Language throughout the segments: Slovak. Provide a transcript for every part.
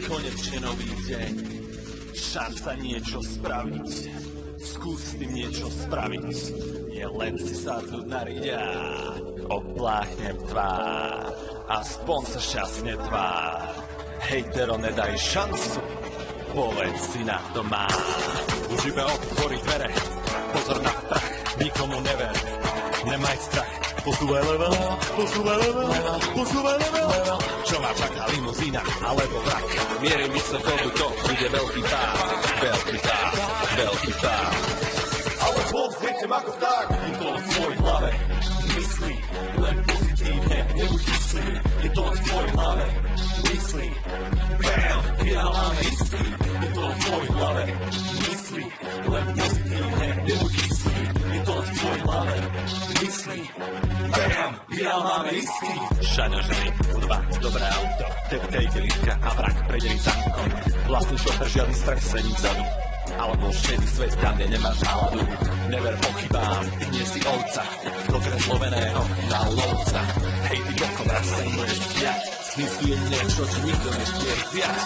konečne nový deň. Šanca niečo spraviť. Skús s tým niečo spraviť. Nie len si sádznuť na riadiak. Opláchnem tvár. Aspoň sa šťastne tvár. Hejtero, nedaj šancu. Povedz si na to má. Už iba otvoriť dvere. Pozor na prach. Nikomu never. Nemaj strach. Posúvaj level, posúvaj level, posúvaj level. Čo ma čaká, limuzína alebo vrak? Mierim vysokou, to bude veľký pár. Veľký pár, veľký pár. Ale bol zvietem ako vták. Je to len v tvojej hlave. Myslí, len pozitívne, nebuď kyslý. Je to len v tvojej hlave. Myslí, bam, ja mám istý. Je to len v tvojej hlave. Myslí, len pozitívne, nebuď kyslý. Je to len v tvojej hlave. Myslí, bam, ja mám istý. Šaňo ženy, hudba, dobré auto. Teptejte lítka a vrak prejde tankom. Vlastný šofer, žiadny strach, sedí vzadu. Alebo šedý svet tam, kde nemáš náladu. Never pochybám, ty nie si ovca. Do kresloveného na lovca. Hej, ty bokom raz sa môžeš vziať. Smysl je niečo, čo nikto nechce vziať.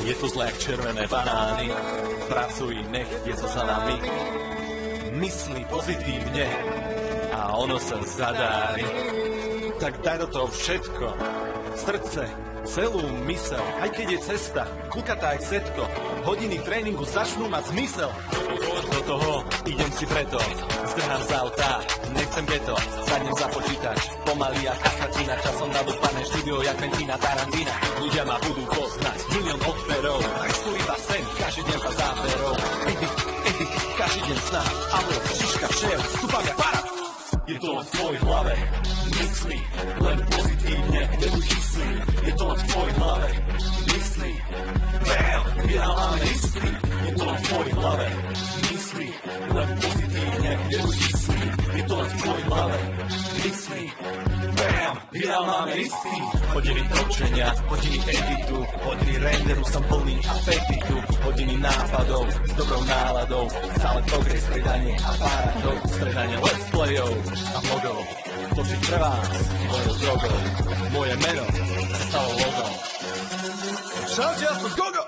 Je to zlé jak červené banány. Pracuj, nech je to za nami. Myslí pozitívne a ono sa zadári. Tak daj do toho všetko. Srdce, celú myseľ, aj keď je cesta, kukatá jak setko. Hodiny tréningu začnú mať zmysel. Do toho idem si preto, zdrhám z auta, nechcem geto. Sadnem za počítač, pomaly ako Katrina. Časom nadúpané štúdio jak Quentina Tarantina. Ľudia ma budú poznať, milión odberov. Chcú iba sen, každý deň za záberov. Každý deň sná, alebo šiška šéf, stúpam jak para. Je to len v tvojej hlave. Myslí, len pozitívne, nebuď kyslý. Je to len v tvojej hlave. Myslí, bam, ja mám istý. Je to len v tvojej hlave. Myslí, len pozitívne, nebuď kyslý. Je to len v tvojej hlave. Myslí, bam, ja mám istý. Hodiny točenia, hodiny editu, hodiny renderu, som plný apetitu. Hodiny nápadov, s dobrou náladou, stále progres, stredanie aparátov, stredanie let's playov a vlogov. Točiť pre vás, mojou drogou, moje meno stalo logom. Čaute, ja som Gogo!